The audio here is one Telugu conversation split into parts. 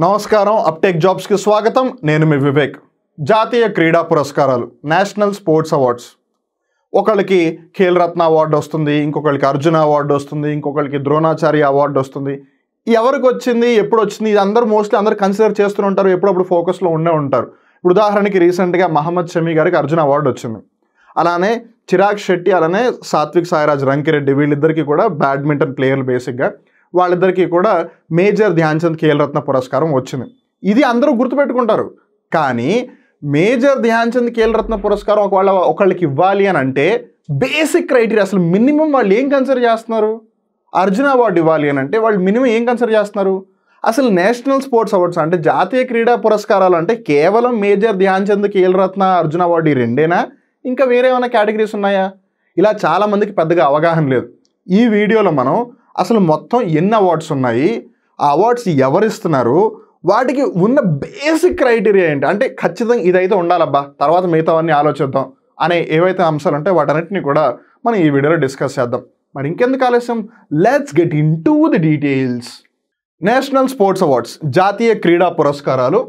నమస్కారం అప్టెక్ జాబ్స్ కి స్వాగతం నేను మీ వివేక్ జాతీయ క్రీడా పురస్కారాలు నేషనల్ స్పోర్ట్స్ అవార్డ్స్ ఒకళ్ళకి ఖేల్ రత్న అవార్డు వస్తుంది ఇంకొకళ్ళకి అర్జున అవార్డు వస్తుంది ఇంకొకళ్ళకి ద్రోణాచార్య అవార్డు వస్తుంది ఎవరికి వచ్చింది ఎప్పుడు వచ్చింది ఇది అందరూ మోస్ట్లీ అందరూ కన్సిడర్ చేస్తూ ఉంటారు ఎప్పుడప్పుడు ఫోకస్లో ఉంటారు ఇప్పుడు ఉదాహరణకి రీసెంట్గా మహమ్మద్ షమీ గారికి అర్జున అవార్డు వచ్చింది అలానే చిరాగ్ శెట్టి అలానే సాత్విక్ సాయిరాజ్ రంకిరెడ్డి వీళ్ళిద్దరికీ కూడా బ్యాడ్మింటన్ ప్లేయర్లు బేసిక్గా వాళ్ళిద్దరికీ కూడా మేజర్ ధ్యాన్ చంద్ ఖేల్ రత్న పురస్కారం వచ్చింది ఇది అందరూ గుర్తుపెట్టుకుంటారు కానీ మేజర్ ధ్యాన్ చంద్ ఖేల్ రత్న పురస్కారం ఒకళ్ళకి ఇవ్వాలి అని అంటే బేసిక్ క్రైటీరియా అసలు మినిమం వాళ్ళు ఏం కన్సిడర్ చేస్తున్నారు అర్జున అవార్డు ఇవ్వాలి అని అంటే వాళ్ళు మినిమం ఏం కన్సిడర్ చేస్తున్నారు అసలు నేషనల్ స్పోర్ట్స్ అవార్డ్స్ అంటే జాతీయ క్రీడా పురస్కారాలు అంటే కేవలం మేజర్ ధ్యాన్ చంద్ ఖేల్ రత్న అర్జున అవార్డు ఈ రెండేనా ఇంకా వేరే ఏమైనా కేటగిరీస్ ఉన్నాయా ఇలా చాలామందికి పెద్దగా అవగాహన లేదు ఈ వీడియోలో మనం అసలు మొత్తం ఎన్ని అవార్డ్స్ ఉన్నాయి ఆ అవార్డ్స్ ఎవరిస్తున్నారు వాటికి ఉన్న బేసిక్ క్రైటీరియా ఏంటి అంటే ఖచ్చితంగా ఇదైతే ఉండాలబ్బా తర్వాత మిగతావన్నీ ఆలోచిద్దాం అనే ఏవైతే అంశాలు ఉంటే వాటన్నిటిని కూడా మనం ఈ వీడియోలో డిస్కస్ చేద్దాం మరి ఇంకెందుకు ఆలస్యం let's get into the details national sports awards జాతీయ క్రీడా పురస్కారాలు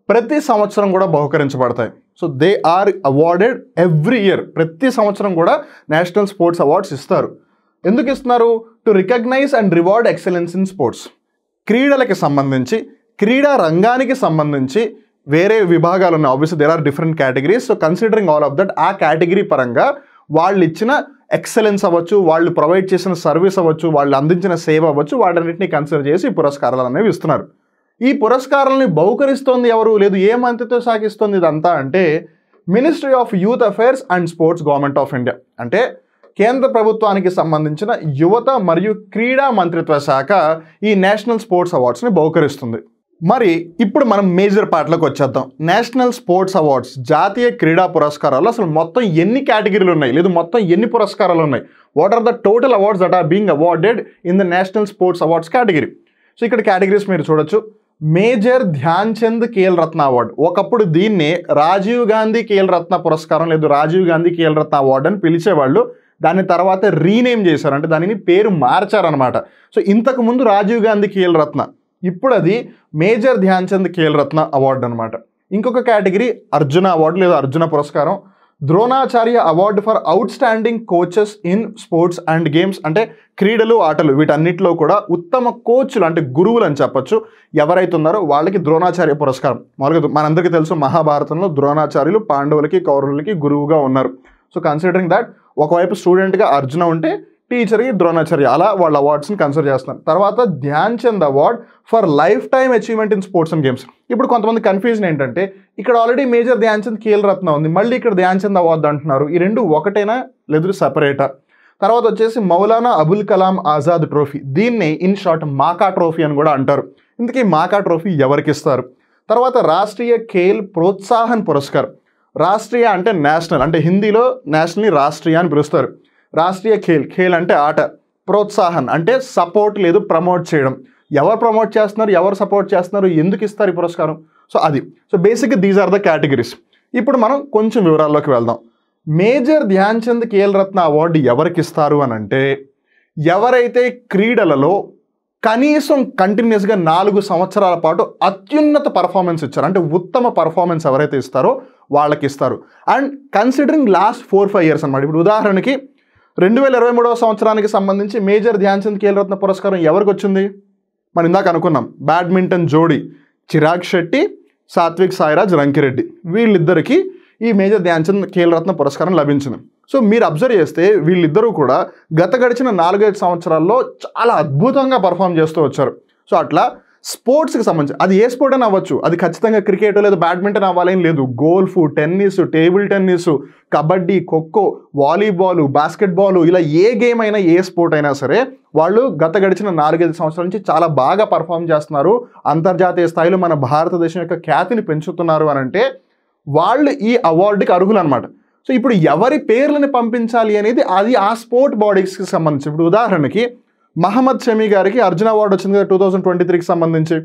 ప్రతి సంవత్సరం కూడా బహుకరించబడతాయి so they are awarded every year ప్రతి సంవత్సరం కూడా నేషనల్ స్పోర్ట్స్ అవార్డ్స్ ఇస్తారు ఎందుకు ఇస్తున్నారు to recognise and reward excellence in sports క్రీడలకి సంబంధించి క్రీడా రంగానికి సంబంధించి వేరే విభాగాలు ఉన్నాయి obviously there are different categories so considering all of that ఆ కేటగిరీ పరంగా వాళ్ళు ఇచ్చిన ఎక్సలెన్స్ అవ్వచ్చు వాళ్ళు ప్రొవైడ్ చేసిన సర్వీస్ అవ్వచ్చు వాళ్ళు అందించిన సేవ అవ్వచ్చు వాటన్నిటిని కన్సిడర్ చేసి ఈ పురస్కారాలు అనేవి ఇస్తున్నారు ఈ పురస్కారాలని బహుకరిస్తోంది ఎవరు లేదు ఏ మంత్రిత్వ శాఖ ఇస్తుంది ఇదంతా అంటే ministry of youth affairs and sports government of India అంటే కేంద్ర ప్రభుత్వానికి సంబంధించిన యువత మరియు క్రీడా మంత్రిత్వ శాఖ ఈ నేషనల్ స్పోర్ట్స్ అవార్డ్స్ని బహుకరిస్తుంది మరి ఇప్పుడు మనం మేజర్ పార్ట్లోకి వచ్చేద్దాం నేషనల్ స్పోర్ట్స్ అవార్డ్స్ జాతీయ క్రీడా పురస్కారాలు అసలు మొత్తం ఎన్ని కేటగిరీలు ఉన్నాయి లేదు మొత్తం ఎన్ని పురస్కారాలు ఉన్నాయి what are the total awards that are being awarded in the national sports awards category so ఇక్కడ కేటగిరీస్ మీరు చూడొచ్చు మేజర్ ధ్యాన్ చంద్ ఖేల్ రత్న అవార్డు ఒకప్పుడు దీన్ని రాజీవ్ గాంధీ ఖేల్ రత్న పురస్కారం లేదు రాజీవ్ గాంధీ ఖేల్ రత్న అవార్డు అని పిలిచేవాళ్ళు దాని తర్వాత రీనేమ్ చేశారు అంటే దానిని పేరు మార్చారనమాట సో ఇంతకు ముందు రాజీవ్ గాంధీ ఖేల్ రత్న ఇప్పుడు అది మేజర్ ధ్యాన్ చంద్ ఖేల్ రత్న అవార్డు అనమాట ఇంకొక కేటగిరీ అర్జున అవార్డు లేదా అర్జున పురస్కారం Dronacharya award for out standing coaches in sports and games అంటే క్రీడలు ఆటలు వీటన్నిటిలో కూడా ఉత్తమ కోచ్లు అంటే గురువులు అని చెప్పొచ్చు ఎవరైతే ఉన్నారో వాళ్ళకి ద్రోణాచార్య పురస్కారం మామూలుగా మనందరికీ తెలుసు మహాభారతంలో ద్రోణాచార్యులు పాండవులకి కౌరవులకి గురువుగా ఉన్నారు సో కన్సిడరింగ్ దట్ ఒకవైపు స్టూడెంట్గా అర్జున ఉంటే టీచర్కి ద్రోణాచార్య అలా వాళ్ళ అవార్డ్స్ని కన్సిడర్ చేస్తున్నారు తర్వాత Dhyan Chand award for life time achievement in sports and games ఇప్పుడు కొంతమంది కన్ఫ్యూజన్ ఏంటంటే ఇక్కడ ఆల్రెడీ మేజర్ ధ్యాన్ చంద్ ఖేల్ రత్న ఉంది మళ్ళీ ఇక్కడ ధ్యాన్ చంద్ అవార్డు అంటున్నారు ఈ రెండు ఒకటేనా లేదు సపరేటా తర్వాత వచ్చేసి మౌలానా అబుల్ కలాం ఆజాద్ ట్రోఫీ దీన్ని ఇన్ షార్ట్ మాకా ట్రోఫీ అని కూడా అంటారు ఇందుకే మాకా ట్రోఫీ ఎవరికి ఇస్తారు తర్వాత రాష్ట్రీయ ఖేల్ ప్రోత్సాహన్ పురస్కార్ రాష్ట్రీయ అంటే నేషనల్ అంటే హిందీలో నేషనల్ని రాష్ట్రీయ అని పిలుస్తారు రాష్ట్రీయ ఖేల్ అంటే ఆట ప్రోత్సాహన్ అంటే సపోర్ట్ లేదు ప్రమోట్ చేయడం ఎవరు ప్రమోట్ చేస్తున్నారు ఎవరు సపోర్ట్ చేస్తున్నారు ఎందుకు ఇస్తారు ఈ పురస్కారం సో అది సో బేసిక్గా దీస్ ఆర్ ద కేటగిరీస్ ఇప్పుడు మనం కొంచెం వివరాల్లోకి వెళ్దాం మేజర్ ధ్యాన్ చంద్ ఖేల్ రత్న అవార్డు ఎవరికి ఇస్తారు అని అంటే ఎవరైతే క్రీడలలో కనీసం కంటిన్యూస్గా 4 సంవత్సరాల పాటు అత్యున్నత పర్ఫార్మెన్స్ ఇచ్చారు అంటే ఉత్తమ పర్ఫార్మెన్స్ ఎవరైతే ఇస్తారో వాళ్ళకి ఇస్తారు అండ్ కన్సిడరింగ్ లాస్ట్ 4-5 ఇయర్స్ అనమాట ఇప్పుడు ఉదాహరణకి 2023వ సంవత్సరానికి సంబంధించి మేజర్ ధ్యాన్ చంద్ ఖేల్ రత్న పురస్కారం ఎవరికి వచ్చింది మనం ఇందాక అనుకున్నాం బ్యాడ్మింటన్ జోడీ చిరాగ్ శెట్టి సాత్విక్ సాయిరాజ్ రంకిరెడ్డి వీళ్ళిద్దరికీ ఈ మేజర్ ధ్యాన్ చంద్ ఖేల్ రత్న పురస్కారం లభించింది సో మీరు అబ్జర్వ్ చేస్తే వీళ్ళిద్దరూ కూడా గడిచిన 4-5 సంవత్సరాల్లో చాలా అద్భుతంగా పర్ఫామ్ చేస్తూ వచ్చారు సో అట్లా స్పోర్ట్స్కి సంబంధించి అది ఏ స్పోర్ట్ అని అవ్వచ్చు అది ఖచ్చితంగా క్రికెట్ లేదు బ్యాడ్మింటన్ అవ్వాలేం లేదు golf tennis table tennis kabaddi kho kho volleyball basketball ఇలా ఏ గేమ్ అయినా ఏ స్పోర్ట్ అయినా సరే వాళ్ళు గడిచిన 4-5 సంవత్సరాల నుంచి చాలా బాగా పర్ఫామ్ చేస్తున్నారు అంతర్జాతీయ స్థాయిలో మన భారతదేశం యొక్క ఖ్యాతిని పెంచుతున్నారు అని అంటే వాళ్ళు ఈ అవార్డుకి అర్హులు అనమాట సో ఇప్పుడు ఎవరి పేర్లను పంపించాలి అనేది అది ఆ స్పోర్ట్ బాడీస్కి సంబంధించి ఇప్పుడు ఉదాహరణకి మహమ్మద్ షమీ గారికి అర్జున అవార్డు వచ్చింది కదా 2023కి సంబంధించి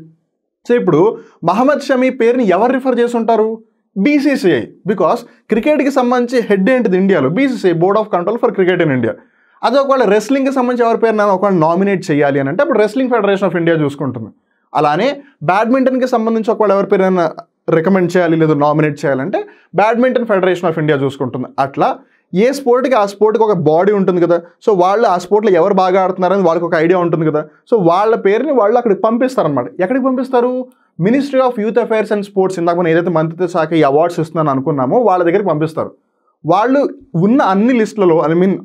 సో ఇప్పుడు మహమ్మద్ షమీ పేరుని ఎవరు రిఫర్ చేసి ఉంటారు బీసీసీఐ బికాస్ క్రికెట్కి సంబంధించి హెడ్ ఏంటిది ఇండియాలో BCCI board of control for cricket in India అది ఒకవేళ రెస్లింగ్కి సంబంధించి ఎవరి పేరు ఒకవేళ నామినేట్ చేయాలి అని అంటే అప్పుడు రెస్లింగ్ ఫెడరేషన్ ఆఫ్ ఇండియా చూసుకుంటుంది అలానే బ్యాడ్మింటన్కి సంబంధించి ఒకవేళ ఎవరి పేరైనా రికమెండ్ చేయాలి లేదా నామినేట్ చేయాలంటే బ్యాడ్మింటన్ ఫెడరేషన్ ఆఫ్ ఇండియా చూసుకుంటుంది. అట్లా ఏ స్పోర్ట్కి ఆ స్పోర్ట్కి ఒక బాడీ ఉంటుంది కదా, సో వాళ్ళు ఆ స్పోర్ట్లో ఎవరు బాగా ఆడుతున్నారని వాళ్ళకి ఒక ఐడియా ఉంటుంది కదా, సో వాళ్ళ పేరుని వాళ్ళు అక్కడికి పంపిస్తారనమాట. ఎక్కడికి పంపిస్తారు? Ministry of youth affairs and sports, ఇందాక మనం ఏదైతే మంత్రిత్వ శాఖ ఈ అవార్డ్స్ ఇస్తున్నాను అనుకున్నామో వాళ్ళ దగ్గరికి పంపిస్తారు. వాళ్ళు ఉన్న అన్ని లిస్టులలో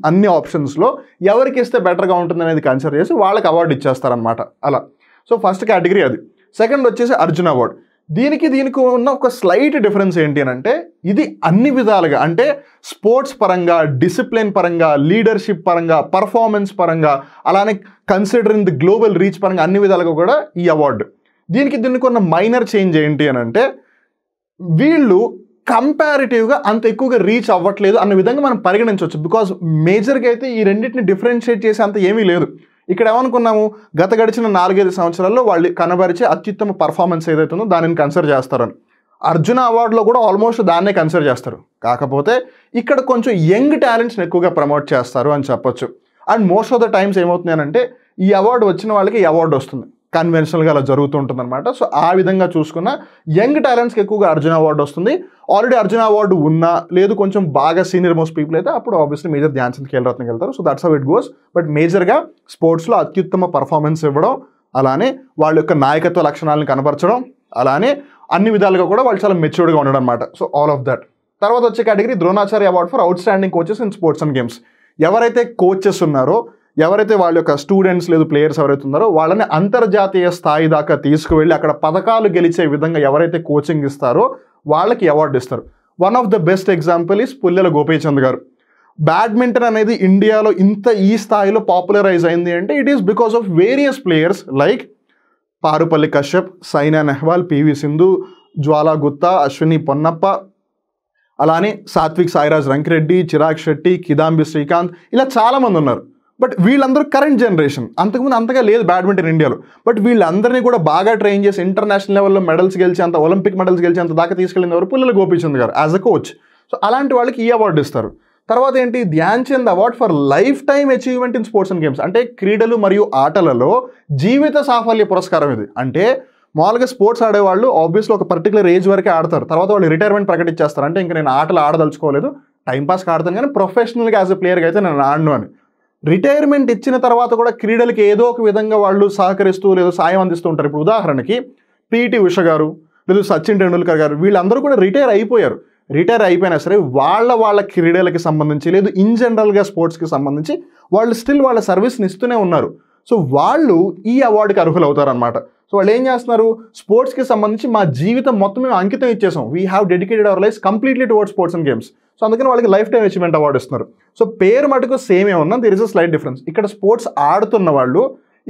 అన్ని ఆప్షన్స్లో ఎవరికి ఇస్తే బెటర్గా ఉంటుంది అనేది కన్సిడర్ చేసి వాళ్ళకి అవార్డు ఇచ్చేస్తారనమాట. అలా సో ఫస్ట్ కేటగిరీ అది. సెకండ్ వచ్చేసి అర్జున్ అవార్డ్. దీనికి ఉన్న ఒక స్లైట్ డిఫరెన్స్ ఏంటి అని అంటే, ఇది అన్ని విధాలుగా అంటే స్పోర్ట్స్ పరంగా, డిసిప్లిన్ పరంగా, లీడర్షిప్ పరంగా, పర్ఫార్మెన్స్ పరంగా, అలానే కన్సిడరింగ్ ది గ్లోబల్ రీచ్ పరంగా అన్ని విధాలుగా కూడా ఈ అవార్డు. దీనికి ఉన్న మైనర్ చేంజ్ ఏంటి అని అంటే, వీళ్ళు కంపారిటివ్గా అంత ఎక్కువగా రీచ్ అవ్వట్లేదు అన్న విధంగా మనం పరిగణించవచ్చు. బికాజ్ మేజర్గా అయితే ఈ రెండింటిని డిఫరెన్షియేట్ చేసే అంత ఏమీ లేదు. ఇక్కడ ఏమనుకున్నాము, గడిచిన 4-5 సంవత్సరాల్లో వాళ్ళు కనబరిచే అత్యుత్తమ పర్ఫార్మెన్స్ ఏదైతే ఉందో దానిని కన్సిడర్ చేస్తారని. అర్జున అవార్డులో కూడా ఆల్మోస్ట్ దాన్నే కన్సిడర్ చేస్తారు. కాకపోతే ఇక్కడ కొంచెం యంగ్ టాలెంట్స్ని ఎక్కువగా ప్రమోట్ చేస్తారు అని చెప్పొచ్చు. And most of the times ఏమవుతుంది అని అంటే, ఈ అవార్డు వచ్చిన వాళ్ళకి ఈ అవార్డు వస్తుంది, కన్వెన్షనల్గా అలా జరుగుతూ ఉంటుంది అనమాట. సో ఆ విధంగా చూసుకున్న యంగ్ టాలెంట్స్కి ఎక్కువగా అర్జున అవార్డు వస్తుంది. ఆల్రెడీ అర్జున అవార్డు ఉన్నా లేదు కొంచెం బాగా సీనియర్ మోస్ట్ పీపుల్ అయితే అప్పుడు ఆబ్వియస్లీ మేజర్ ధ్యాన్ చంద్ ఖేల్ రత్నకి వెళ్తారు. So that's how it goes. But మేజర్గా స్పోర్ట్స్లో అత్యుత్తమ పర్ఫార్మెన్స్ ఇవ్వడం, అలానే వాళ్ళ యొక్క నాయకత్వ లక్షణాలను కనపరచడం, అలానే అన్ని విధాలుగా కూడా వాళ్ళు చాలా మెచ్యూర్డ్గా ఉండడం అనమాట. So all of that. తర్వాత వచ్చే category Dronacharya award for out standing coaches in sports and games. ఎవరైతే కోచెస్ ఉన్నారో, ఎవరైతే వాళ్ళ యొక్క స్టూడెంట్స్ లేదు ప్లేయర్స్ ఎవరైతే ఉన్నారో వాళ్ళని అంతర్జాతీయ స్థాయి దాకా తీసుకువెళ్ళి అక్కడ పథకాలు గెలిచే విధంగా ఎవరైతే కోచింగ్ ఇస్తారో వాళ్ళకి అవార్డు ఇస్తారు. One of the best example is Pullela Gopichand garu. Badminton అనేది ఇండియాలో ఈ స్థాయిలో పాపులరైజ్ అయింది అంటే it is because of various players like Parupalli Kashyap, Saina Nehwal, PV Sindhu, Jwala Gutta, Ashwini Ponnappa, అలానే సాత్విక్ సాయిరాజ్ రంకిరెడ్డి, చిరాగ్ శెట్టి, కిదాంబి శ్రీకాంత్, ఇలా చాలామంది ఉన్నారు. బట్ వీళ్ళందరూ కరెంట్ జనరేషన్. అంతకుముందు అంతగా లేదు బ్యాడ్మింటన్ ఇండియాలో. బట్ వీళ్ళందరినీ కూడా బాగా ట్రైన్ చేసి ఇంటర్నేషనల్ లెవెల్లో మెడల్స్ గెలిచేంత, ఒలింపిక్ మెడల్స్ గెలిచేంత దాకా తీసుకెళ్ళిన ఎవరు? పుల్లెల గోపీచంద్ గారు యాజ్ అ కోచ్. సో అలాంటి వాళ్ళకి ఈ అవార్డు ఇస్తారు. తర్వాత ఏంటి? Dhyan Chand award for life time achievement in sports and games. అంటే క్రీడలు మరియు ఆటలలో జీవిత సాఫల్య పురస్కారం ఇది. అంటే మామూలుగా స్పోర్ట్స్ ఆడేవాళ్ళు ఆబ్వియస్లీ ఒక పర్టికులర్ ఏజ్ వరకే ఆడతారు. తర్వాత వాళ్ళు రిటైర్మెంట్ ప్రకటించేస్తారు. అంటే ఇంకా నేను ఆటలు ఆడదలుచుకోలేదు, టైంపాస్కి ఆడతాను కానీ ప్రొఫెషనల్గా యాజ్ అ ప్లేయర్గా అయితే నేను ఆడను అని. రిటైర్మెంట్ ఇచ్చిన తర్వాత కూడా క్రీడలకి ఏదో ఒక విధంగా వాళ్ళు సహకరిస్తూ లేదా సాయం అందిస్తూ ఉంటారు. ఇప్పుడు ఉదాహరణకి పిటి ఉష గారు లేదా సచిన్ టెండూల్కర్ గారు వీళ్ళందరూ కూడా రిటైర్ అయిపోయారు. రిటైర్ అయిపోయినా సరే వాళ్ళ క్రీడలకి సంబంధించి లేదు ఇన్ జనరల్గా స్పోర్ట్స్కి సంబంధించి వాళ్ళు స్టిల్ వాళ్ళ సర్వీస్ని ఇస్తూనే ఉన్నారు. సో వాళ్ళు ఈ అవార్డుకి అర్హులు అవుతారనమాట. సో వాళ్ళు ఏం చేస్తున్నారు? స్పోర్ట్స్కి సంబంధించి మా జీవితం మొత్తం మేము అంకితం ఇచ్చేసాం, we have dedicated our life completely towards sports and games. So అందుకని వాళ్ళకి లైఫ్ టైం అచీవ్మెంట్ అవార్డు ఇస్తున్నారు. సో పేరు మటుకు సేమే ఉన్నా there is a slight difference. ఇక్కడ స్పోర్ట్స్ ఆడుతున్న వాళ్ళు,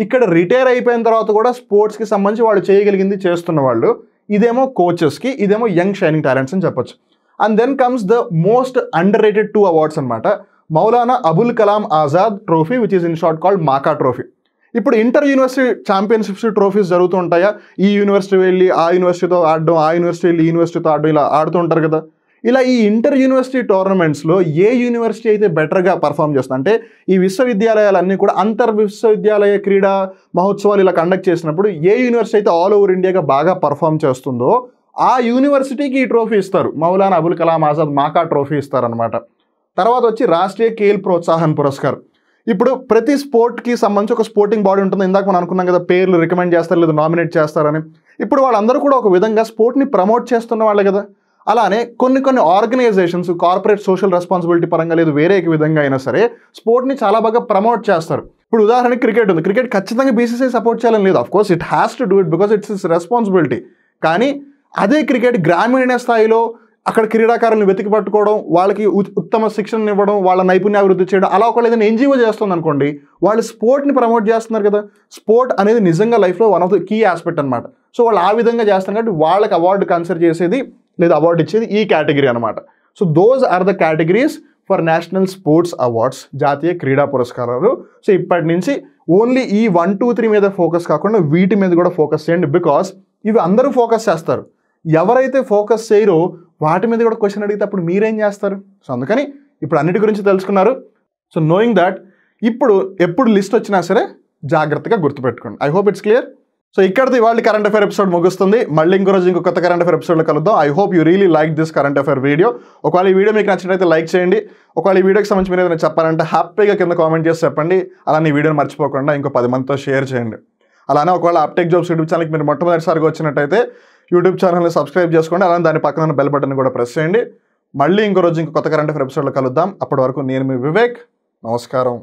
ఇక్కడ రిటైర్ అయిపోయిన తర్వాత కూడా స్పోర్ట్స్కి సంబంధించి వాళ్ళు చేయగలిగింది చేస్తున్న వాళ్ళు. ఇదేమో కోచెస్కి, ఇదేమో యంగ్ షైనింగ్ టాలెంట్స్ అని చెప్పొచ్చు. And then comes the most underrated 2 awards అనమాట. Maulana Abul Kalam Azad trophy which is in short called MAKA trophy. ఇప్పుడు ఇంటర్ యూనివర్సిటీ ఛాంపియన్షిప్స్ ట్రోఫీస్ జరుగుతూ ఉంటాయా? ఈ యూనివర్సిటీ వెళ్ళి ఆ యూనివర్సిటీతో ఆడడం, ఆ యూనివర్సిటీ వెళ్ళి ఈ యూనివర్సిటీతో ఆడడం, ఇలా ఆడుతూ ఉంటారు కదా. ఇలా ఈ ఇంటర్ యూనివర్సిటీ టోర్నమెంట్స్లో ఏ యూనివర్సిటీ అయితే బెటర్గా పర్ఫామ్ చేస్తుంది అంటే ఈ విశ్వవిద్యాలయాలన్నీ కూడా అంతర్ విశ్వవిద్యాలయ క్రీడా మహోత్సవాలు ఇలా కండక్ట్ చేసినప్పుడు ఏ యూనివర్సిటీ అయితే ఆల్ ఓవర్ ఇండియాగా బాగా పర్ఫామ్ చేస్తుందో ఆ యూనివర్సిటీకి ఈ ట్రోఫీ ఇస్తారు. మౌలానా అబుల్ కలాం ఆజాద్ మాకా ట్రోఫీ ఇస్తారనమాట. తర్వాత వచ్చి రాష్ట్రీయ ఖేల్ ప్రోత్సాహన్ పురస్కార్. ఇప్పుడు ప్రతి స్పోర్ట్కి సంబంధించి ఒక స్పోర్టింగ్ బాడీ ఉంటుంది. ఇందాక మనం అనుకున్నాం కదా పేర్లు రికమెండ్ చేస్తారు లేదా నామినేట్ చేస్తారని. ఇప్పుడు వాళ్ళందరూ కూడా ఒక విధంగా స్పోర్ట్ని ప్రమోట్ చేస్తున్న వాళ్ళే కదా. అలానే కొన్ని ఆర్గనైజేషన్స్ కార్పొరేట్ సోషల్ రెస్పాన్సిబిలిటీ పరంగా లేదు వేరే విధంగా అయినా సరే స్పోర్ట్ని చాలా బాగా ప్రమోట్ చేస్తారు. ఇప్పుడు ఉదాహరణకి క్రికెట్ ఉంది. క్రికెట్ ఖచ్చితంగా బీసీసీఐ సపోర్ట్ చేయాలని లేదు. Of course it has to do it because it's it's responsibility. కానీ అదే క్రికెట్ గ్రామీణ స్థాయిలో అక్కడ క్రీడాకారులను వెతికి పట్టుకోవడం, వాళ్ళకి ఉత్తమ శిక్షణ ఇవ్వడం, వాళ్ళ నైపుణ్యాభివృద్ధి చేయడం, అలా ఒకళ్ళు ఏదైనా ఎన్జిఓ చేస్తుంది అనుకోండి, వాళ్ళు స్పోర్ట్ని ప్రమోట్ చేస్తున్నారు కదా. స్పోర్ట్ అనేది నిజంగా లైఫ్లో one of the key aspect అనమాట. సో వాళ్ళు ఆ విధంగా చేస్తున్నారు కాబట్టి వాళ్ళకి అవార్డు కన్సిడర్ చేసేది లేదా అవార్డు ఇచ్చేది ఈ కేటగిరీ అనమాట. So those are the categories for national sports awards, జాతీయ క్రీడా పురస్కారాలు. సో ఇప్పటి నుంచి ఓన్లీ ఈ 1, 2, 3 మీద ఫోకస్ కాకుండా వీటి మీద కూడా ఫోకస్ చేయండి. బికాస్ ఇవి అందరూ ఫోకస్ చేస్తారు. ఎవరైతే ఫోకస్ చేయరో వాటి మీద కూడా క్వశ్చన్ అడిగితే అప్పుడు మీరేం చేస్తారు? సో అందుకని ఇప్పుడు అన్నిటి గురించి తెలుసుకున్నారు. సో నోయింగ్ దాట్ ఇప్పుడు ఎప్పుడు లిస్ట్ వచ్చినా సరే జాగ్రత్తగా గుర్తుపెట్టుకోండి. I hope it's clear. So ఇక్కడితో ఇవాళ కరెంట్ అఫైర్ ఎపిసోడ్ ముగుస్తుంది. మళ్ళీ ఇంకో రోజు ఇంకో కొత్త కరెంట్ అఫైర్ ఎపిసోడ్లో కలుద్దాం. I hope you really like this current affair video. ఒకవేళ ఈ వీడియో మీకు నచ్చినట్లయితే లైక్ చేయండి. ఒకవేళ ఈ వీడియోకి సంబంధించి మీరు ఏదైనా చెప్పాలంటే హ్యాపీగా కింద కామెంట్ చేసి చెప్పండి. అలానే ఈ వీడియోని మర్చిపోకుండా ఇంకో 10 మందితో షేర్ చేయండి. అలానే ఒకవేళ అప్టెక్ జాబ్స్ యూట్యూబ్ ఛానల్కి మీరు మొట్టమొదటిసారిగా వచ్చినట్టయితే యూట్యూబ్ ఛానల్ని సబ్స్క్రైబ్ చేసుకోండి. అలానే దాని పక్కన ఉన్న బెల్ బటన్ కూడా ప్రెస్ చేయండి. మళ్ళీ ఇంకో రోజు ఇంకో కొత్త కరెంట్ అఫైర్ ఎపిసోడ్లో కలుద్దాం. అప్పటి వరకు నేను మీ వివేక్. నమస్కారం.